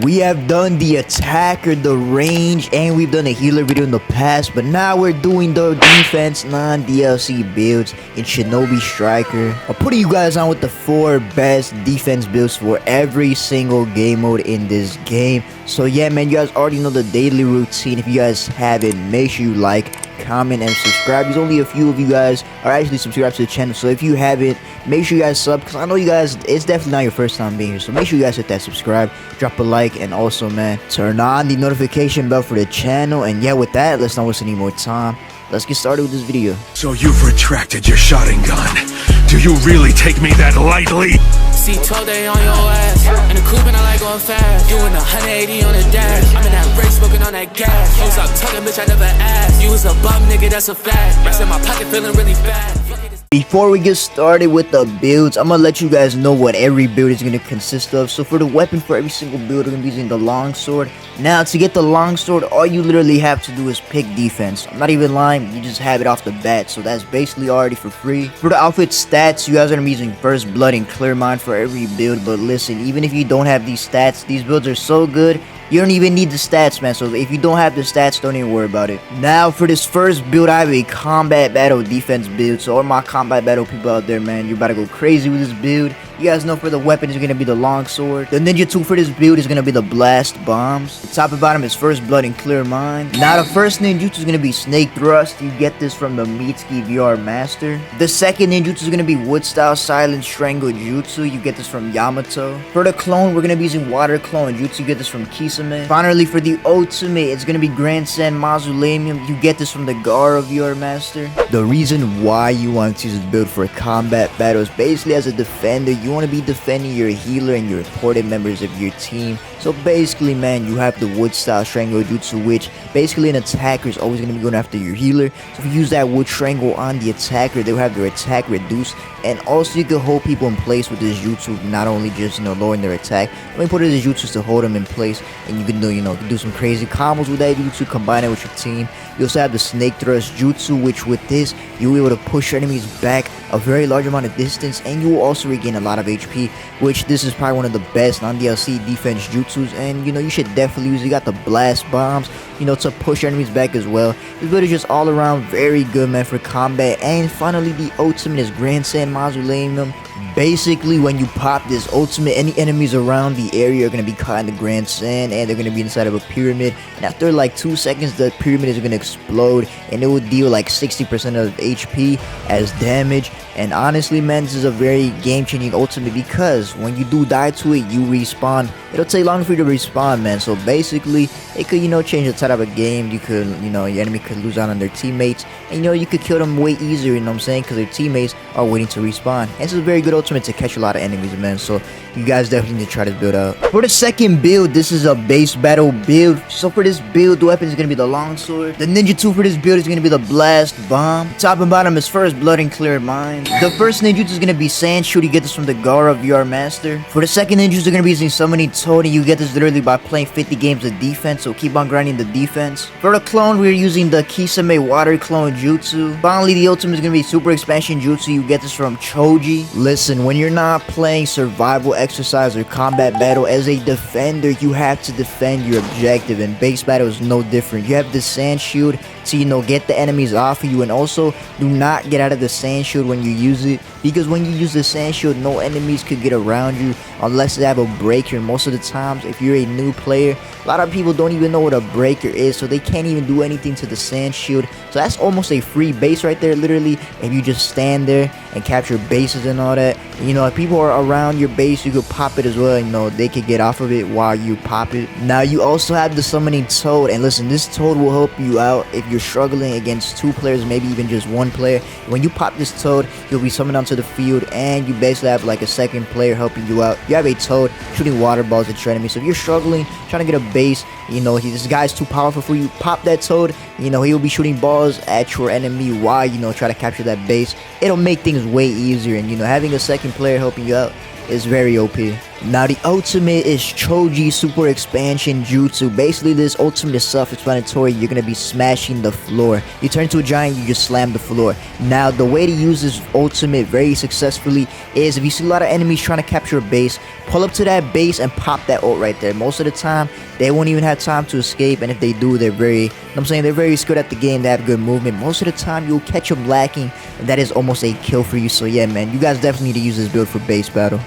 We have done the attacker, the range, and we've done a healer video in the past, but now we're doing the defense non-DLC builds in Shinobi Striker. I'm putting you guys on with the 4 best defense builds for every single game mode in this game. So yeah, man, you guys already know the daily routine. If you guys haven't, make sure you like, comment, and subscribe. There's only a few of you guys are actually subscribed to the channel, so if you haven't, make sure you guys sub, because I know you guys, it's definitely not your first time being here, so make sure you guys hit that subscribe, drop a like, and also, man, turn on the notification bell for the channel. And yeah, with that, let's not waste any more time. Let's get started with this video. So you've retracted your shotting gun. Do you really take me that lightly? See 12 day on your ass. In the coupe and I like going fast. Doing 180 on the dash. I'm in that race smoking on that gas. Don't stop talking, bitch, I never asked. You was a bum, nigga, that's a fact. Rest in my pocket feeling really bad. Before we get started with the builds, I'm gonna let you guys know what every build is gonna consist of. So for the weapon for every single build, we're gonna be using the longsword. Now, to get the longsword, all you literally have to do is pick defense. I'm not even lying, you just have it off the bat, so that's basically already for free. For the outfit stats, you guys are gonna be using First Blood and Clear Mind for every build. But listen, even if you don't have these stats, these builds are so good, you don't even need the stats, man. So if you don't have the stats, don't even worry about it. Now, for this first build, I have a combat battle defense build. So all my combat battle people out there, man, you're about to go crazy with this build. You guys know for the weapon is going to be the longsword. The ninja tool for this build is going to be the blast bombs. The top and bottom is First Blood and Clear Mind. Now, the first ninjutsu is going to be Snake Thrust. You get this from the Mitsuki VR Master. The second ninjutsu is going to be Wood Style Silent Strangle Jutsu. You get this from Yamato. For the clone, we're going to be using Water Clone Jutsu. You get this from Kisame. Finally, for the ultimate, it's going to be Grand Sand Mausoleum. You get this from the Gara VR Master. The reason why you want to use this build for a combat battle is basically as a defender, you want to be defending your healer and your important members of your team. So basically, man, you have the Wood Style Strangle Jutsu, which basically an attacker is always going to be going after your healer. So if you use that Wood Strangle on the attacker, they'll have their attack reduced. And also, you can hold people in place with this jutsu, not only just, lowering their attack. I mean, put it as jutsu to hold them in place, and you can do, do some crazy combos with that jutsu, combine it with your team. You also have the Snake Thrust Jutsu, which with this, you'll be able to push your enemies back a very large amount of distance, and you will also regain a lot of HP, which this is probably one of the best non-DLC defense jutsus, and you should definitely use it. You got the blast bombs, to push your enemies back as well. This build is just all around very good, man, for combat. And finally, the ultimate is Grand Sand Mausoleum. Basically, when you pop this ultimate, any enemies around the area are going to be caught in the Grand Sand, and they're going to be inside of a pyramid. And after like 2 seconds, the pyramid is going to explode, and it will deal like 60% of HP as damage. And honestly, man, this is a very game-changing ultimate, because when you do die to it, you respawn. It'll take long for you to respawn, man. So basically, it could, change the tide of a game. You could, your enemy could lose out on their teammates, and you could kill them way easier, you know what I'm saying, because their teammates are waiting to respawn. And this is a very good ultimate to catch a lot of enemies, man. So you guys definitely need to try this build out. For the second build, this is a base battle build. So for this build, the weapon is going to be the longsword. The ninja tool for this build is going to be the blast bomb. Top and bottom is First Blood and Clear Mind. The first ninjutsu is going to be Sand Shoot. You get this from the Gara VR Master. For the second ninjutsu, you're going to be using Summoning Toad, and you get this literally by playing 50 games of defense, so keep on grinding the defense. For the clone, we're using the Kisame Water Clone Jutsu. Finally, the ultimate is going to be Super Expansion Jutsu. You get this from Choji. Listen, when you're not playing survival exercise or combat battle as a defender, you have to defend your objective, and base battle is no different. You have the Sand Shield to get the enemies off of you, and also do not get out of the Sand Shield when you use it, because when you use the Sand Shield, no enemies could get around you unless they have a breaker. And most of the times, if you're a new player, a lot of people don't even know what a breaker is, so they can't even do anything to the Sand Shield. So that's almost a free base right there, literally, if you just stand there and capture bases and all that. If people are around your base, you could pop it as well. They could get off of it while you pop it. Now, you also have the Summoning Toad, and listen, this Toad will help you out if you're struggling against 2 players, maybe even just 1 player. When you pop this Toad, you'll be summoned onto the field, and you basically have like a second player helping you out. You have a Toad shooting water balls at your enemy, so if you're struggling, trying to get a base, this guy's too powerful for you, pop that Toad, he'll be shooting balls at your enemy while, try to capture that base. It'll make things way easier, and having a second player helping you out is very OP. Now the ultimate is Choji Super Expansion Jutsu. Basically this ultimate is self-explanatory. You're gonna be smashing the floor. You turn into a giant, you just slam the floor. Now the way to use this ultimate very successfully is if you see a lot of enemies trying to capture a base, pull up to that base and pop that ult right there. Most of the time they won't even have time to escape, and if they do, they're very skilled at the game. They have good movement. Most of the time you'll catch them lacking, and that is almost a kill for you. So yeah, man, you guys definitely need to use this build for base battle.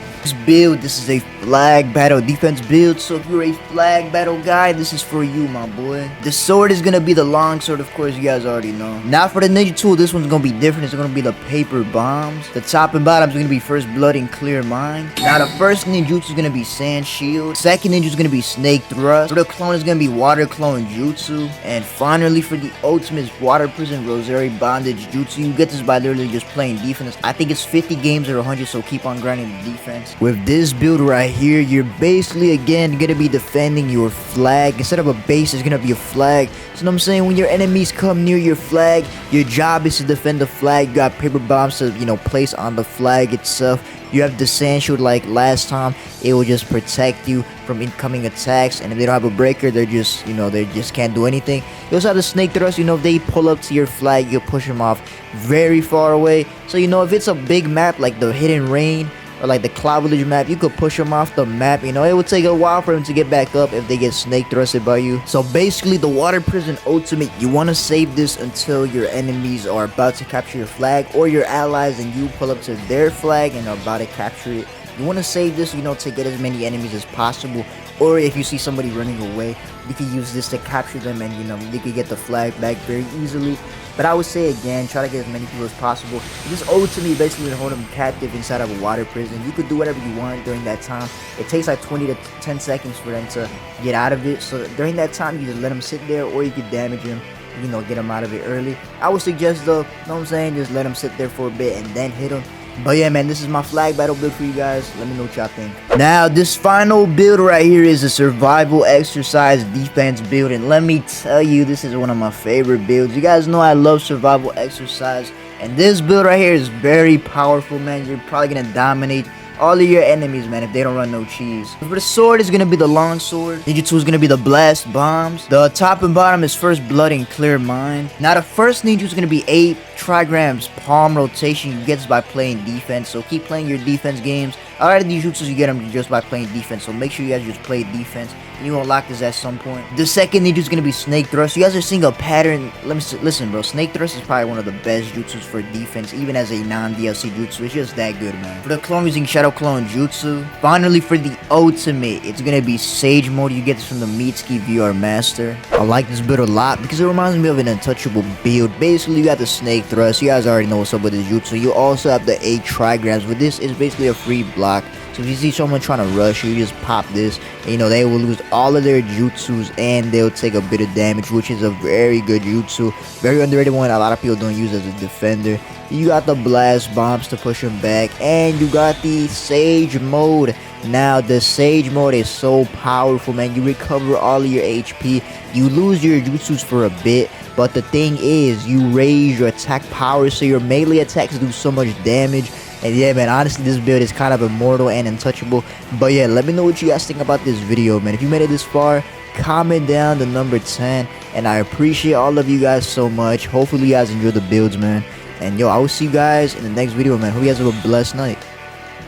This is a flag battle defense build, so if you're a flag battle guy, this is for you, my boy. The sword is gonna be the long sword, of course, you guys already know. Now for the ninja tool, this one's gonna be different. It's gonna be the paper bombs. The top and bottom is gonna be first blood and clear mind. Now the first ninjutsu is gonna be sand shield. Second ninja is gonna be snake thrust. For the clone is gonna be water clone jutsu. And finally for the ultimate is water prison rosary bondage jutsu. You get this by literally just playing defense. I think it's 50 games or 100, so keep on grinding the defense. With this build right here, you're basically again gonna be defending your flag. Instead of a base, it's gonna be a flag. So you know what I'm saying, when your enemies come near your flag, your job is to defend the flag. You got paper bombs to, you know, place on the flag itself. You have the sand shield like last time. It will just protect you from incoming attacks, and if they don't have a breaker, they're just, you know, they just can't do anything. You also have the snake thrust. You know, if they pull up to your flag, you push them off very far away. So you know, if it's a big map like the Hidden Rain or like the Cloud Village map, you could push them off the map. You know, it would take a while for them to get back up if they get snake thrusted by you. So basically the water prison ultimate, you want to save this until your enemies are about to capture your flag, or your allies and you pull up to their flag and are about to capture it. You want to save this, you know, to get as many enemies as possible. Or if you see somebody running away, you can use this to capture them, and you know, you can get the flag back very easily. But I would say again, try to get as many people as possible. This ultimately basically hold them captive inside of a water prison. You could do whatever you want during that time. It takes like 20 to 10 seconds for them to get out of it. So during that time, you just let them sit there, or you could damage them, you know, get them out of it early. I would suggest though, you know what I'm saying, just let them sit there for a bit and then hit them. But yeah, man, this is my flag battle build for you guys. Let me know what y'all think. Now, this final build right here is a survival exercise defense build. And let me tell you, this is one of my favorite builds. You guys know I love survival exercise. And this build right here is very powerful, man. You're probably going to dominate all of your enemies, man, if they don't run no cheese. For the sword, is gonna be the long sword. Ninjutsu is gonna be the blast bombs. The top and bottom is first blood and clear mind. Now the first ninjutsu is gonna be 8 trigrams palm rotation. You get this by playing defense, so keep playing your defense games. A lot of these jutsus you get them just by playing defense, so make sure you guys just play defense. You will unlock this at some point. The second ninja is gonna be snake thrust. You guys are seeing a pattern. Listen, bro. Snake thrust is probably one of the best jutsus for defense, even as a non-DLC jutsu. It's just that good, man. For the clone, using shadow clone jutsu. Finally, for the ultimate, it's gonna be sage mode. You get this from the Mitsuki VR Master. I like this build a lot because it reminds me of an untouchable build. Basically, you got the snake thrust. You guys already know what's up with this jutsu. You also have the 8 trigrams. With this, it's basically a free block. So if you see someone trying to rush you, just pop this, and you know, they will lose all of their jutsus and they'll take a bit of damage, which is a very good jutsu. Very underrated one. A lot of people don't use as a defender. You got the blast bombs to push them back, and you got the sage mode. Now the sage mode is so powerful, man. You recover all of your HP. You lose your jutsus for a bit, but the thing is, you raise your attack power, so your melee attacks do so much damage. And yeah, man, honestly, this build is kind of immortal and untouchable. But yeah, let me know what you guys think about this video, man. If you made it this far, comment down the number 10. And I appreciate all of you guys so much. Hopefully you guys enjoy the builds, man. And yo, I will see you guys in the next video, man. Hope you guys have a blessed night.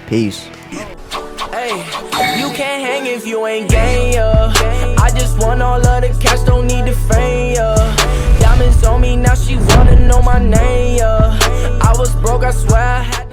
Peace. Hey, you can't hang if you ain't gang, yeah. I just want all of the cash, don't need the fame, yeah. Diamonds on me, now she wanna know my name, yeah. I was broke, I swear I had